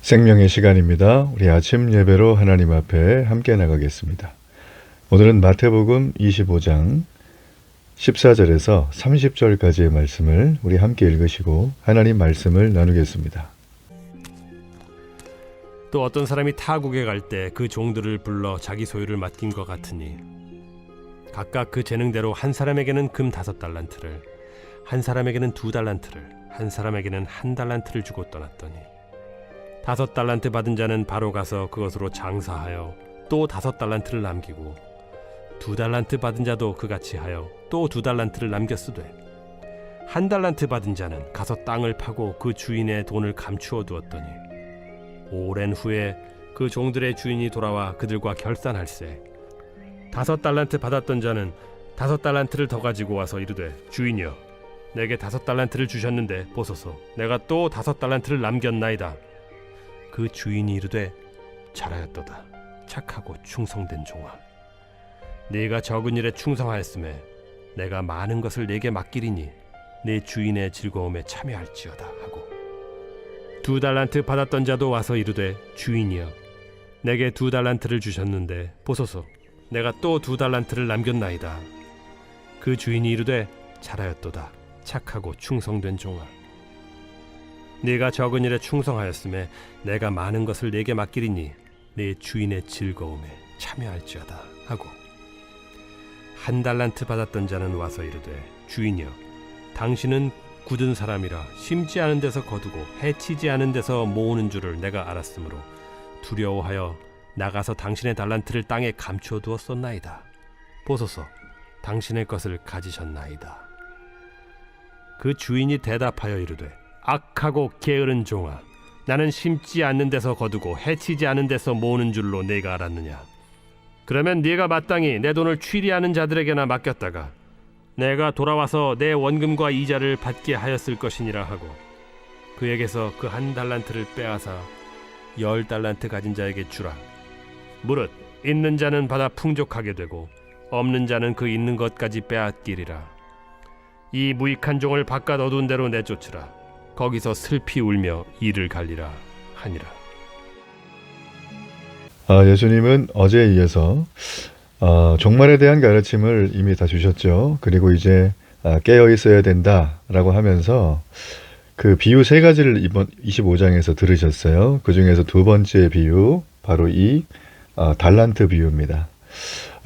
생명의 시간입니다. 우리 아침 예배로 하나님 앞에 함께 나가겠습니다. 오늘은 마태복음 25장 14절에서 30절까지의 말씀을 우리 함께 읽으시고 하나님 말씀을 나누겠습니다. 또 어떤 사람이 타국에 갈 때 그 종들을 불러 자기 소유를 맡긴 것 같으니 각각 그 재능대로 한 사람에게는 금 5달란트를, 한 사람에게는 2달란트를, 한 사람에게는 1달란트를 주고 떠났더니 5달란트 받은 자는 바로 가서 그것으로 장사하여 또 5달란트를 남기고 2달란트 받은 자도 그같이 하여 또 2달란트를 남겼으되 1달란트 받은 자는 가서 땅을 파고 그 주인의 돈을 감추어 두었더니 오랜 후에 그 종들의 주인이 돌아와 그들과 결산할세 5달란트 받았던 자는 5달란트를 더 가지고 와서 이르되 주인이여 내게 5달란트를 주셨는데 보소서 내가 또 5달란트를 남겼나이다. 그 주인이 이르되 잘하였도다 착하고 충성된 종아 네가 적은 일에 충성하였음에 내가 많은 것을 네게 맡기리니 네 주인의 즐거움에 참여할지어다 하고 2달란트 받았던 자도 와서 이르되 주인이여 내게 2달란트를 주셨는데 보소서 내가 또 2달란트를 남겼나이다. 그 주인이 이르되 잘하였도다 착하고 충성된 종아 네가 적은 일에 충성하였음에 내가 많은 것을 네게 맡기리니 네 주인의 즐거움에 참여할지어다 하고 1달란트 받았던 자는 와서 이르되 주인이여 당신은 굳은 사람이라 심지 않은 데서 거두고 해치지 않은 데서 모으는 줄을 내가 알았으므로 두려워하여 나가서 당신의 달란트를 땅에 감추어 두었었나이다. 보소서 당신의 것을 가지셨나이다. 그 주인이 대답하여 이르되 악하고 게으른 종아 나는 심지 않는 데서 거두고 해치지 않은 데서 모으는 줄로 네가 알았느냐. 그러면 네가 마땅히 내 돈을 취리하는 자들에게나 맡겼다가 내가 돌아와서 내 원금과 이자를 받게 하였을 것이니라 하고 그에게서 그 1달란트를 빼앗아 10달란트 가진 자에게 주라. 무릇 있는 자는 받아 풍족하게 되고 없는 자는 그 있는 것까지 빼앗기리라. 이 무익한 종을 바깥 어두운 데로 내쫓으라. 거기서 슬피 울며 이를 갈리라 하니라. 예수님은 어제에 이어서 종말에 대한 가르침을 이미 다 주셨죠. 그리고 이제 깨어 있어야 된다라고 하면서 그 비유 3가지를 이번 25장에서 들으셨어요. 그 중에서 두 번째 비유 바로 이 달란트 비유입니다.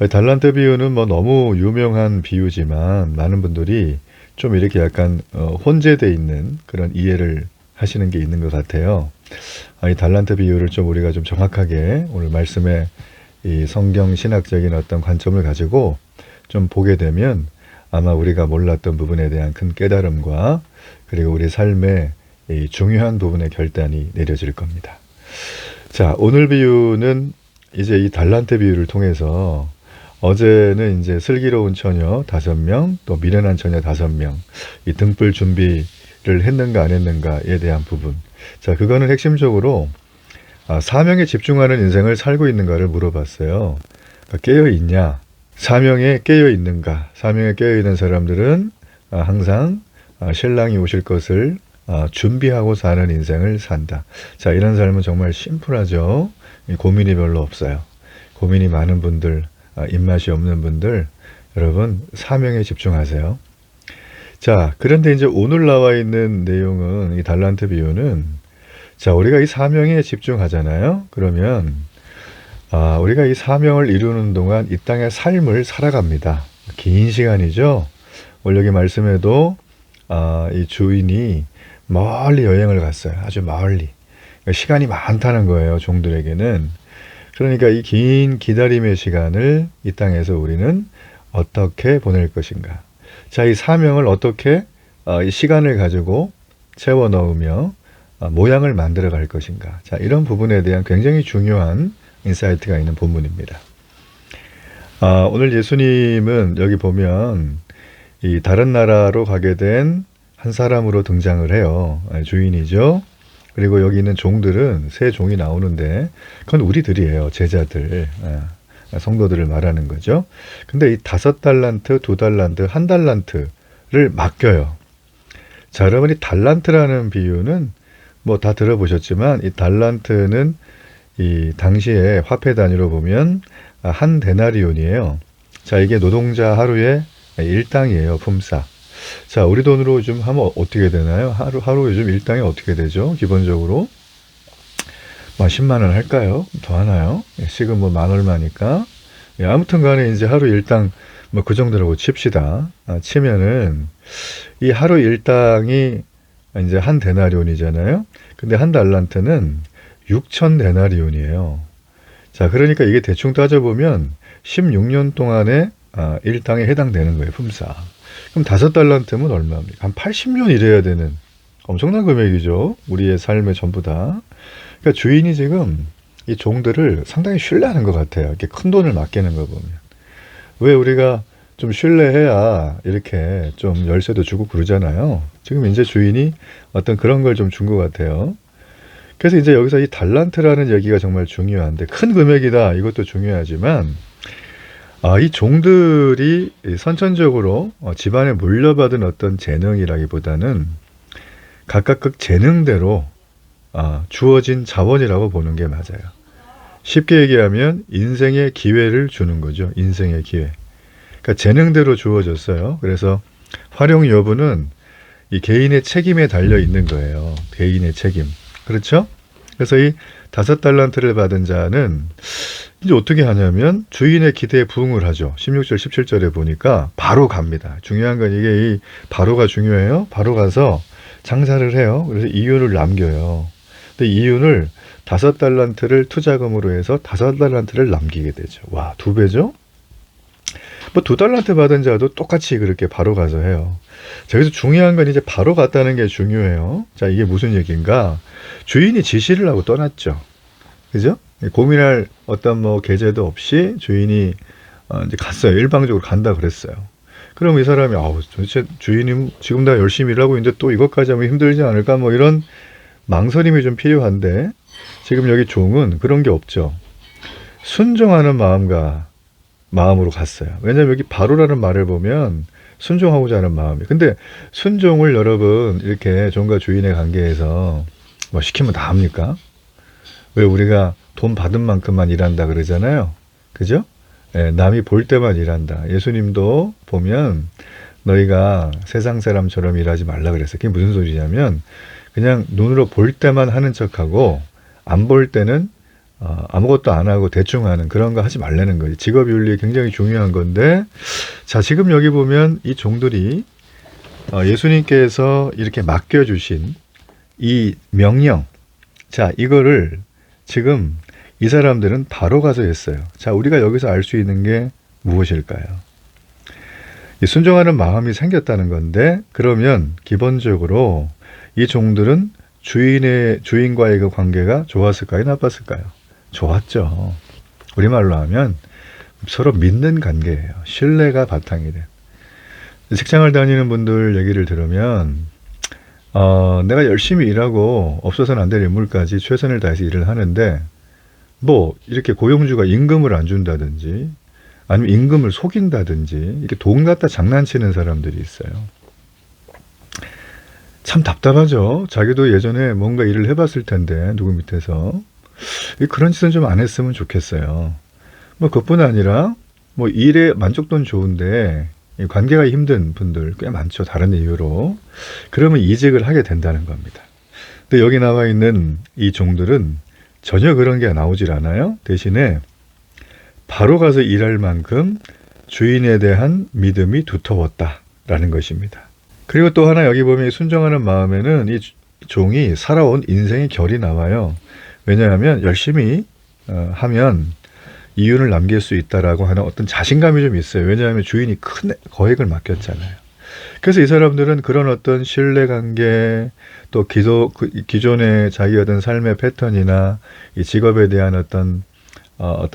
달란트 비유는 뭐 너무 유명한 비유지만 많은 분들이 좀 이렇게 약간 혼재되어 있는 그런 이해를 하시는 게 있는 것 같아요. 이 달란트 비유를 좀 우리가 좀 정확하게 오늘 말씀에 이 성경 신학적인 어떤 관점을 가지고 좀 보게 되면 아마 우리가 몰랐던 부분에 대한 큰 깨달음과 그리고 우리 삶의 이 중요한 부분의 결단이 내려질 겁니다. 자, 오늘 비유는 이제 이 달란트 비유를 통해서 어제는 이제 슬기로운 처녀 5명, 또 미련한 처녀 5명, 이 등불 준비를 했는가 안 했는가에 대한 부분. 자, 그거는 핵심적으로 사명에 집중하는 인생을 살고 있는가를 물어봤어요. 그러니까 깨어 있냐? 사명에 깨어 있는가? 사명에 깨어 있는 사람들은 항상 신랑이 오실 것을 준비하고 사는 인생을 산다. 자, 이런 삶은 정말 심플하죠. 고민이 별로 없어요. 고민이 많은 분들, 입맛이 없는 분들, 여러분 사명에 집중하세요. 자, 그런데 이제 오늘 나와 있는 내용은 이 달란트 비유는 자, 우리가 이 사명에 집중하잖아요. 그러면 우리가 이 사명을 이루는 동안 이 땅의 삶을 살아갑니다. 긴 시간이죠. 오늘 여기 말씀에도 이 주인이 멀리 여행을 갔어요. 아주 멀리. 그러니까 시간이 많다는 거예요. 종들에게는. 그러니까 이 긴 기다림의 시간을 이 땅에서 우리는 어떻게 보낼 것인가. 자, 이 사명을 어떻게 이 시간을 가지고 채워 넣으며 모양을 만들어 갈 것인가. 자, 이런 부분에 대한 굉장히 중요한 인사이트가 있는 본문입니다. 오늘 예수님은 여기 보면 이 다른 나라로 가게 된 한 사람으로 등장을 해요. 주인이죠. 그리고 여기 있는 종들은 세 종이 나오는데 그건 우리들이에요. 제자들, 성도들을 말하는 거죠. 근데 이 5달란트, 2달란트, 1달란트를 맡겨요. 자, 여러분 이 달란트라는 비유는 뭐 다 들어보셨지만 이 달란트는 이 당시에 화폐 단위로 보면 한 데나리온이에요. 자, 이게 노동자 하루에 일당이에요. 품삯. 자, 우리 돈으로 좀 하면 어떻게 되나요? 하루 요즘 일당이 어떻게 되죠? 기본적으로 뭐 10만 원 할까요? 더 하나요? 지금 뭐 만 얼마니까. 예, 아무튼 간에 이제 하루 일당 뭐 그 정도라고 칩시다. 치면은 이 하루 일당이 이제 한 데나리온이잖아요. 근데 한 달란트는 6천 데나리온이에요. 자, 그러니까 이게 대충 따져보면 16년 동안에 일당에 해당되는 거예요. 품삯. 그럼 5달란트면 얼마입니까? 한 80년 일해야 되는 엄청난 금액이죠. 우리의 삶의 전부 다. 그러니까 주인이 지금 이 종들을 상당히 신뢰하는 것 같아요. 이렇게 큰 돈을 맡기는 거 보면. 왜 우리가 좀 신뢰해야 이렇게 좀 열쇠도 주고 그러잖아요. 지금 이제 주인이 어떤 그런 걸 좀 준 것 같아요. 그래서 이제 여기서 이 달란트라는 얘기가 정말 중요한데, 큰 금액이다 이것도 중요하지만 이 종들이 선천적으로 집안에 물려받은 어떤 재능이라기보다는 각각 그 재능대로 주어진 자원이라고 보는 게 맞아요. 쉽게 얘기하면 인생의 기회를 주는 거죠. 인생의 기회. 그러니까 재능대로 주어졌어요. 그래서 활용 여부는 이 개인의 책임에 달려 있는 거예요. 개인의 책임. 그렇죠? 그래서 이 5달란트를 받은 자는 이제 어떻게 하냐면 주인의 기대에 부응을 하죠. 16절, 17절에 보니까 바로 갑니다. 중요한 건 이게 이 바로가 중요해요. 바로 가서 장사를 해요. 그래서 이윤을 남겨요. 근데 이윤을 5달란트를 투자금으로 해서 5달란트를 남기게 되죠. 와, 2배죠? 뭐 2달란트 받은 자도 똑같이 그렇게 바로 가서 해요. 자, 그래서 중요한 건 이제 바로 갔다는 게 중요해요. 자, 이게 무슨 얘기인가? 주인이 지시를 하고 떠났죠. 그죠? 고민할 어떤 뭐 계제도 없이 주인이 이제 갔어요. 일방적으로 간다 그랬어요. 그럼 이 사람이 도대체 주인이 지금 다 열심히 일하고 있는데 또 이것까지 하면 힘들지 않을까? 뭐 이런 망설임이 좀 필요한데, 지금 여기 종은 그런 게 없죠. 순종하는 마음으로 갔어요. 왜냐하면 여기 바로라는 말을 보면 순종하고자 하는 마음이. 근데 순종을 여러분 이렇게 종과 주인의 관계에서 뭐 시키면 다 합니까? 왜 우리가 돈 받은 만큼만 일한다 그러잖아요. 그죠? 예, 남이 볼 때만 일한다. 예수님도 보면 너희가 세상 사람처럼 일하지 말라 그랬어요. 그게 무슨 소리냐면 그냥 눈으로 볼 때만 하는 척하고 안 볼 때는 아무것도 안 하고 대충 하는 그런 거 하지 말라는 거지. 직업윤리 굉장히 중요한 건데, 자, 지금 여기 보면 이 종들이 예수님께서 이렇게 맡겨주신 이 명령, 자, 이거를 지금 이 사람들은 바로 가서 했어요. 자, 우리가 여기서 알 수 있는 게 무엇일까요? 이 순종하는 마음이 생겼다는 건데, 그러면 기본적으로 이 종들은 주인과의 그 관계가 좋았을까요? 나빴을까요? 좋았죠. 우리말로 하면 서로 믿는 관계예요. 신뢰가 바탕이 된. 직장을 다니는 분들 얘기를 들으면 내가 열심히 일하고 없어서는 안 될 인물까지 최선을 다해서 일을 하는데 뭐 이렇게 고용주가 임금을 안 준다든지 아니면 임금을 속인다든지 이렇게 돈 갖다 장난치는 사람들이 있어요. 참 답답하죠. 자기도 예전에 뭔가 일을 해봤을 텐데 누구 밑에서 그런 짓은 좀 안 했으면 좋겠어요. 뭐 그뿐 아니라 뭐 일에 만족도는 좋은데 관계가 힘든 분들 꽤 많죠. 다른 이유로. 그러면 이직을 하게 된다는 겁니다. 근데 여기 나와 있는 이 종들은 전혀 그런 게 나오질 않아요. 대신에 바로 가서 일할 만큼 주인에 대한 믿음이 두터웠다라는 것입니다. 그리고 또 하나 여기 보면 순종하는 마음에는 이 종이 살아온 인생의 결이 나와요. 왜냐하면 열심히 하면 이윤을 남길 수 있다라고 하는 어떤 자신감이 좀 있어요. 왜냐하면 주인이 큰 거액을 맡겼잖아요. 그래서 이 사람들은 그런 어떤 신뢰관계, 또 기존의 자기 어떤 삶의 패턴이나 이 직업에 대한 어떤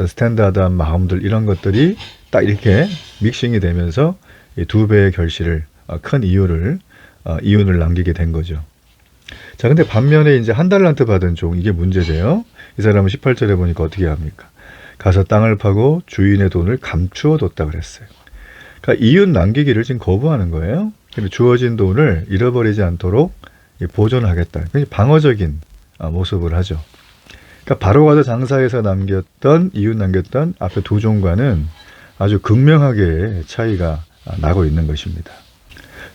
스탠다드한 마음들, 이런 것들이 딱 이렇게 믹싱이 되면서 이 2배의 결실을, 큰 이윤을 남기게 된 거죠. 자, 근데 반면에 이제 한 달란트 받은 종, 이게 문제돼요. 이 사람은 18절에 보니까 어떻게 합니까? 가서 땅을 파고 주인의 돈을 감추어 뒀다 그랬어요. 그러니까 이윤 남기기를 지금 거부하는 거예요. 주어진 돈을 잃어버리지 않도록 보존하겠다. 굉장히 방어적인 모습을 하죠. 그러니까 바로 가서 장사해서 남겼던 이웃 남겼던 앞에 두 종과는 아주 극명하게 차이가 나고 있는 것입니다.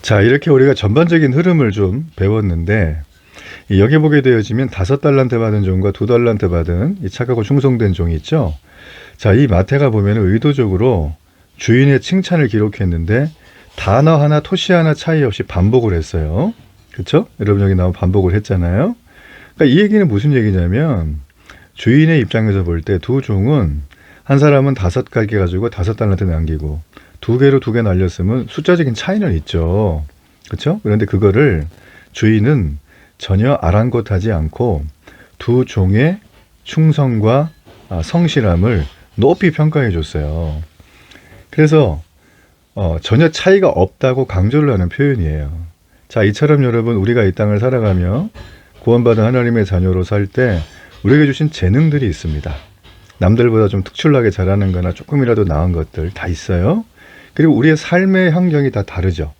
자, 이렇게 우리가 전반적인 흐름을 좀 배웠는데 여기 보게 되어지면 5달란트 받은 종과 2달란트 받은 이 착하고 충성된 종이 있죠. 자, 이 마태가 보면 의도적으로 주인의 칭찬을 기록했는데 단어 하나, 토시 하나 차이 없이 반복을 했어요. 그렇죠? 여러분 여기 나온 반복을 했잖아요. 그러니까 이 얘기는 무슨 얘기냐면 주인의 입장에서 볼 때 두 종은 한 사람은 5가게 가지고 5달란트 남기고 2개로 2개 날렸으면 숫자적인 차이는 있죠. 그렇죠? 그런데 그거를 주인은 전혀 아랑곳하지 않고 두 종의 충성과 성실함을 높이 평가해 줬어요. 그래서 전혀 차이가 없다고 강조를 하는 표현이에요. 자, 이처럼 여러분 우리가 이 땅을 살아가며 구원받은 하나님의 자녀로 살 때 우리에게 주신 재능들이 있습니다. 남들보다 좀 특출나게 잘하는 거나 조금이라도 나은 것들 다 있어요. 그리고 우리의 삶의 환경이 다 다르죠.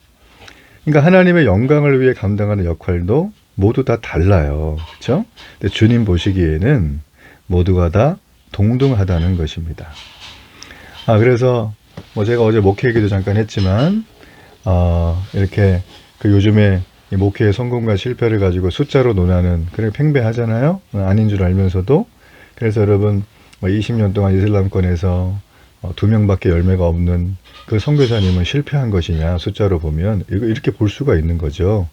그러니까 하나님의 영광을 위해 감당하는 역할도 모두 다 달라요. 그렇죠? 근데 주님 보시기에는 모두가 다 동등하다는 것입니다. 그래서 제가 어제 목회 얘기도 잠깐 했지만 이렇게 그 요즘에 이 목회의 성공과 실패를 가지고 숫자로 논하는 그런 팽배하잖아요. 아닌 줄 알면서도. 그래서 여러분 20년 동안 이슬람권에서 2명밖에 열매가 없는 그 선교사님은 실패한 것이냐 숫자로 보면 이렇게 볼 수가 있는 거죠.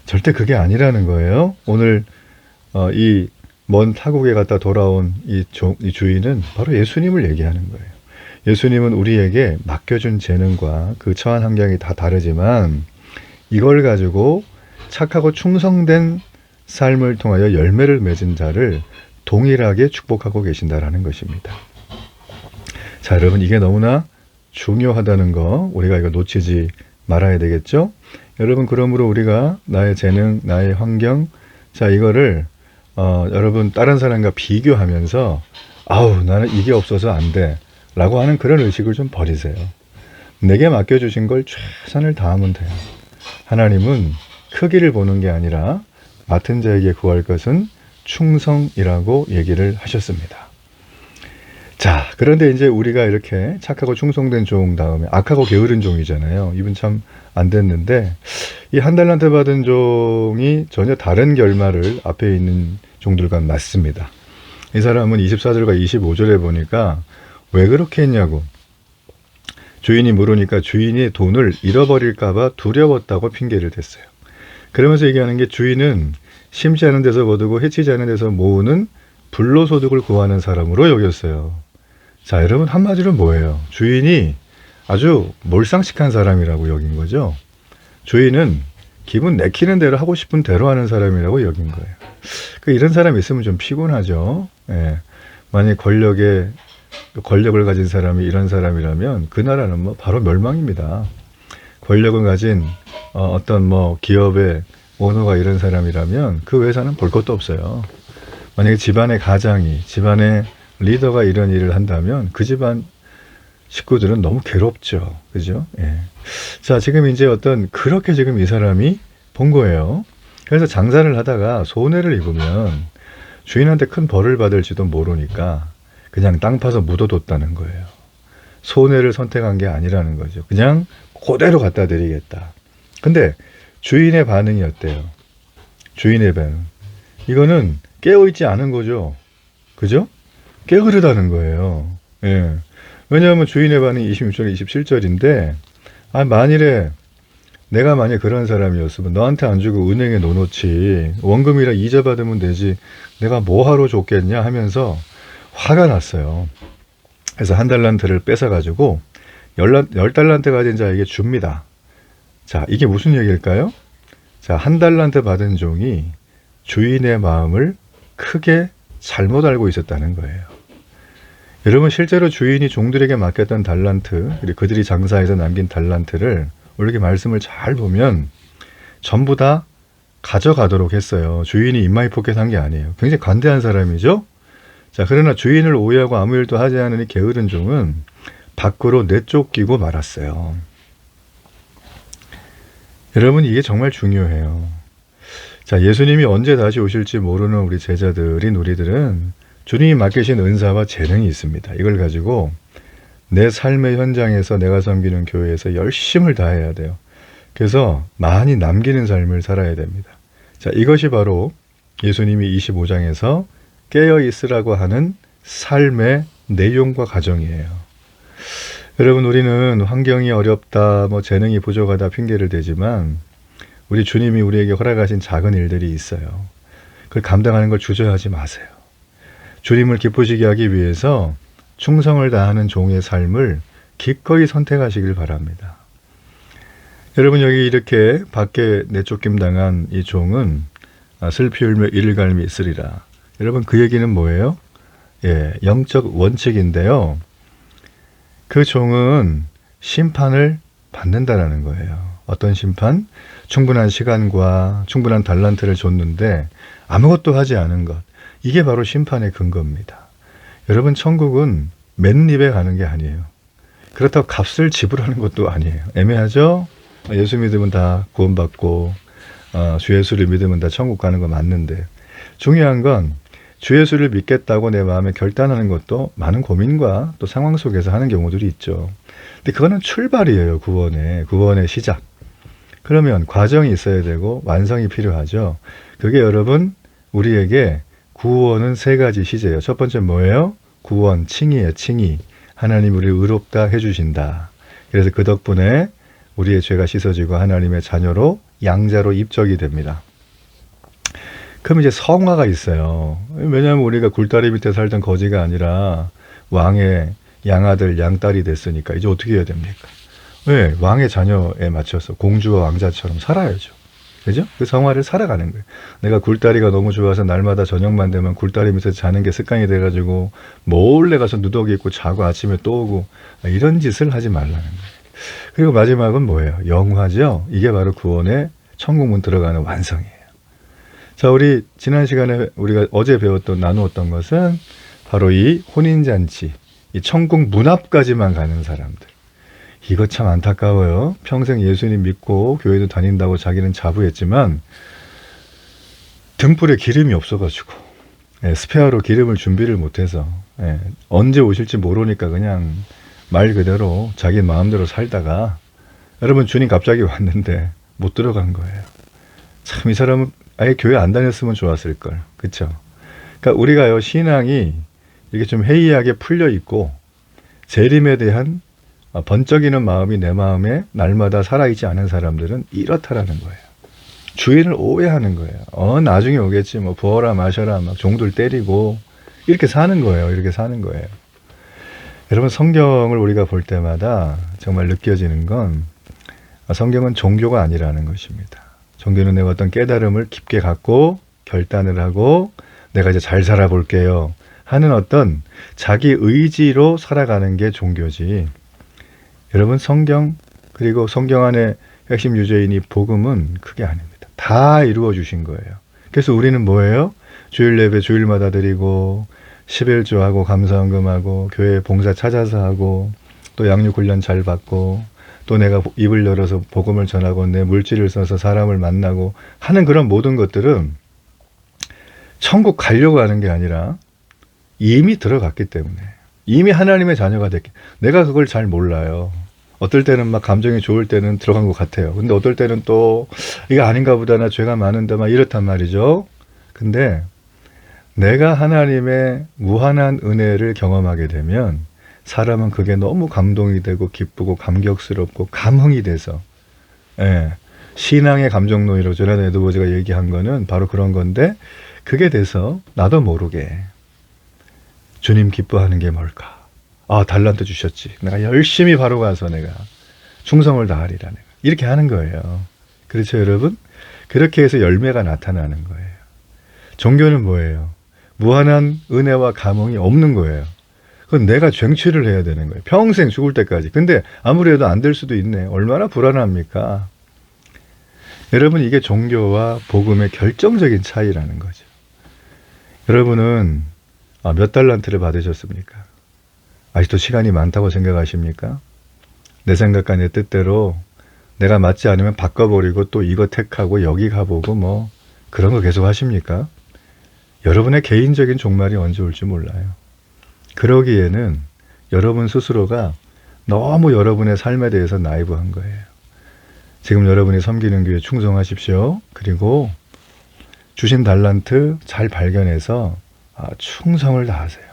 절대 그게 아니라는 거예요. 오늘 이 먼 타국에 갔다 돌아온 이 주인은 바로 예수님을 얘기하는 거예요. 예수님은 우리에게 맡겨준 재능과 그 처한 환경이 다 다르지만 이걸 가지고 착하고 충성된 삶을 통하여 열매를 맺은 자를 동일하게 축복하고 계신다라는 것입니다. 자, 여러분 이게 너무나 중요하다는 거 우리가 이거 놓치지 말아야 되겠죠? 여러분 그러므로 우리가 나의 재능, 나의 환경, 자 이거를 여러분 다른 사람과 비교하면서 나는 이게 없어서 안 돼 라고 하는 그런 의식을 좀 버리세요. 내게 맡겨주신 걸 최선을 다하면 돼요. 하나님은 크기를 보는 게 아니라 맡은 자에게 구할 것은 충성이라고 얘기를 하셨습니다. 자, 그런데 이제 우리가 이렇게 착하고 충성된 종 다음에 악하고 게으른 종이잖아요. 이분 참 안 됐는데 이 1달란트 받은 종이 전혀 다른 결말을 앞에 있는 종들과 맞습니다. 이 사람은 24절과 25절에 보니까 왜 그렇게 했냐고 주인이 물으니까 주인이 돈을 잃어버릴까봐 두려웠다고 핑계를 댔어요. 그러면서 얘기하는 게 주인은 심지 않은 데서 거두고 해치지 않은 데서 모으는 불로소득을 구하는 사람으로 여겼어요. 자, 여러분 한마디로 뭐예요? 주인이 아주 몰상식한 사람이라고 여긴 거죠. 주인은 기분 내키는 대로 하고 싶은 대로 하는 사람이라고 여긴 거예요. 이런 사람이 있으면 좀 피곤하죠. 예. 만약 권력을 가진 사람이 이런 사람이라면 그 나라는 바로 멸망입니다. 권력을 가진 어떤 기업의 오너가 이런 사람이라면 그 회사는 볼 것도 없어요. 만약에 집안의 가장이, 집안의 리더가 이런 일을 한다면 그 집안 식구들은 너무 괴롭죠. 그죠? 예. 자, 지금 이제 그렇게 지금 이 사람이 본 거예요. 그래서 장사를 하다가 손해를 입으면 주인한테 큰 벌을 받을지도 모르니까 그냥 땅 파서 묻어뒀다는 거예요. 손해를 선택한 게 아니라는 거죠. 그냥 그대로 갖다 드리겠다. 근데 주인의 반응이 어때요? 주인의 반응. 이거는 깨어있지 않은 거죠. 그죠? 깨어르다는 거예요. 예. 왜냐하면 주인의 반응이 26절, 27절인데, 만일에 내가 만약 그런 사람이었으면 너한테 안 주고 은행에 넣어놓지, 원금이라 이자 받으면 되지, 내가 뭐하러 줬겠냐 하면서 화가 났어요. 그래서 1달란트를 뺏어가지고 10달란트 가진 자에게 줍니다. 자, 이게 무슨 얘기일까요? 자, 1달란트 받은 종이 주인의 마음을 크게 잘못 알고 있었다는 거예요. 여러분 실제로 주인이 종들에게 맡겼던 달란트, 그리고 그들이 장사해서 남긴 달란트를 우리에게 말씀을 잘 보면 전부 다 가져가도록 했어요. 주인이 입마이 포켓한 게 아니에요. 굉장히 관대한 사람이죠. 자, 그러나 주인을 오해하고 아무 일도 하지 않으니 게으른 종은 밖으로 내쫓기고 말았어요. 여러분 이게 정말 중요해요. 자, 예수님이 언제 다시 오실지 모르는 우리 제자들인 우리들은 주님이 맡기신 은사와 재능이 있습니다. 이걸 가지고 내 삶의 현장에서 내가 섬기는 교회에서 열심을 다해야 돼요. 그래서 많이 남기는 삶을 살아야 됩니다. 자, 이것이 바로 예수님이 25장에서 깨어 있으라고 하는 삶의 내용과 과정이에요. 여러분, 우리는 환경이 어렵다, 뭐 재능이 부족하다 핑계를 대지만 우리 주님이 우리에게 허락하신 작은 일들이 있어요. 그걸 감당하는 걸 주저하지 마세요. 주님을 기쁘시게 하기 위해서 충성을 다하는 종의 삶을 기꺼이 선택하시길 바랍니다. 여러분, 여기 이렇게 밖에 내쫓김 당한 이 종은 슬피 울며 이를 갈미 있으리라. 여러분, 그 얘기는 뭐예요? 예, 영적 원칙인데요. 그 종은 심판을 받는다라는 거예요. 어떤 심판? 충분한 시간과 충분한 달란트를 줬는데 아무것도 하지 않은 것. 이게 바로 심판의 근거입니다. 여러분, 천국은 맨입에 가는 게 아니에요. 그렇다고 값을 지불하는 것도 아니에요. 애매하죠? 예수 믿으면 다 구원받고 주 예수를 믿으면 다 천국 가는 거 맞는데, 중요한 건 주 예수를 믿겠다고 내 마음에 결단하는 것도 많은 고민과 또 상황 속에서 하는 경우들이 있죠. 근데 그거는 출발이에요. 구원의 시작. 그러면 과정이 있어야 되고 완성이 필요하죠. 그게 여러분, 우리에게 구원은 세 가지 시제예요. 첫 번째 뭐예요? 구원, 칭의예요. 칭의. 하나님 우리를 의롭다 해주신다. 그래서 그 덕분에 우리의 죄가 씻어지고 하나님의 자녀로 양자로 입적이 됩니다. 그럼 이제 성화가 있어요. 왜냐하면 우리가 굴다리 밑에 살던 거지가 아니라 왕의 양아들, 양딸이 됐으니까 이제 어떻게 해야 됩니까? 왜? 왕의 자녀에 맞춰서 공주와 왕자처럼 살아야죠. 그죠? 그 성화를 살아가는 거예요. 내가 굴다리가 너무 좋아서 날마다 저녁만 되면 굴다리 밑에서 자는 게 습관이 돼가지고 몰래 가서 누더기 입고 자고 아침에 또 오고, 이런 짓을 하지 말라는 거예요. 그리고 마지막은 뭐예요? 영화죠. 이게 바로 구원의 천국문 들어가는 완성이에요. 자, 우리 지난 시간에 우리가 어제 나누었던 것은 바로 이 혼인잔치, 이 천국 문 앞까지만 가는 사람들. 이거 참 안타까워요. 평생 예수님 믿고 교회도 다닌다고 자기는 자부했지만 등불에 기름이 없어가지고, 스페어로 기름을 준비를 못해서, 언제 오실지 모르니까 그냥 말 그대로 자기 마음대로 살다가 여러분, 주님 갑자기 왔는데 못 들어간 거예요. 참, 이 사람은 아예 교회 안 다녔으면 좋았을 걸. 그쵸? 그러니까 우리가요, 신앙이 이렇게 좀 해이하게 풀려 있고 재림에 대한 번쩍이는 마음이 내 마음에 날마다 살아있지 않은 사람들은 이렇다라는 거예요. 주인을 오해하는 거예요. 나중에 오겠지, 뭐 부어라 마셔라 막 종들 때리고 이렇게 사는 거예요. 이렇게 사는 거예요. 여러분, 성경을 우리가 볼 때마다 정말 느껴지는 건 성경은 종교가 아니라는 것입니다. 종교는 내가 어떤 깨달음을 깊게 갖고 결단을 하고 내가 이제 잘 살아볼게요 하는 어떤 자기 의지로 살아가는 게 종교지. 여러분, 성경, 그리고 성경 안에 핵심 유죄인이 복음은 그게 아닙니다. 다 이루어 주신 거예요. 그래서 우리는 뭐예요? 주일 예배 주일마다 드리고 11조하고 감사헌금하고 교회 봉사 찾아서 하고 또 양육 훈련 잘 받고 또 내가 입을 열어서 복음을 전하고 내 물질을 써서 사람을 만나고 하는 그런 모든 것들은 천국 가려고 하는 게 아니라 이미 들어갔기 때문에, 이미 하나님의 자녀가 됐기. 내가 그걸 잘 몰라요. 어떨 때는 막 감정이 좋을 때는 들어간 것 같아요. 근데 어떨 때는 또 이게 아닌가 보다, 나 죄가 많은데 막 이렇단 말이죠. 근데 내가 하나님의 무한한 은혜를 경험하게 되면 사람은 그게 너무 감동이 되고 기쁘고 감격스럽고 감흥이 돼서, 신앙의 감정노이로 조난 에드워즈가 얘기한 거는 바로 그런 건데, 그게 돼서 나도 모르게 주님 기뻐하는 게 뭘까? 달란트 주셨지. 내가 열심히 바로 가서 내가 충성을 다하리라. 내가 이렇게 하는 거예요. 그렇죠, 여러분? 그렇게 해서 열매가 나타나는 거예요. 종교는 뭐예요? 무한한 은혜와 감흥이 없는 거예요. 그건 내가 쟁취를 해야 되는 거예요. 평생 죽을 때까지. 근데 아무리 해도 안 될 수도 있네. 얼마나 불안합니까? 여러분, 이게 종교와 복음의 결정적인 차이라는 거죠. 여러분은 몇 달란트를 받으셨습니까? 아직도 시간이 많다고 생각하십니까? 내 생각과 내 뜻대로 내가 맞지 않으면 바꿔버리고 또 이거 택하고 여기 가보고 뭐 그런 거 계속 하십니까? 여러분의 개인적인 종말이 언제 올지 몰라요. 그러기에는 여러분 스스로가 너무 여러분의 삶에 대해서 나이브한 거예요. 지금 여러분이 섬기는 교회 충성하십시오. 그리고 주신 달란트 잘 발견해서 충성을 다하세요.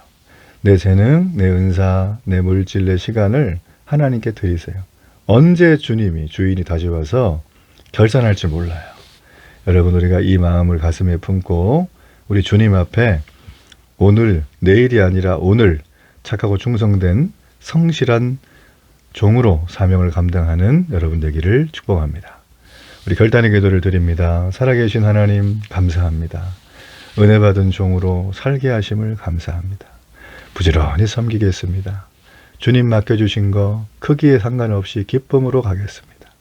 내 재능, 내 은사, 내 물질, 내 시간을 하나님께 드리세요. 언제 주님이, 주인이 다시 와서 결산할지 몰라요. 여러분, 우리가 이 마음을 가슴에 품고 우리 주님 앞에 오늘, 내일이 아니라 오늘 착하고 충성된 성실한 종으로 사명을 감당하는 여러분 되기를 축복합니다. 우리 결단의 기도를 드립니다. 살아계신 하나님 감사합니다. 은혜 받은 종으로 살게 하심을 감사합니다. 부지런히 섬기겠습니다. 주님 맡겨주신 거 크기에 상관없이 기쁨으로 가겠습니다.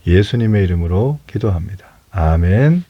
예수님의 이름으로 기도합니다. 아멘.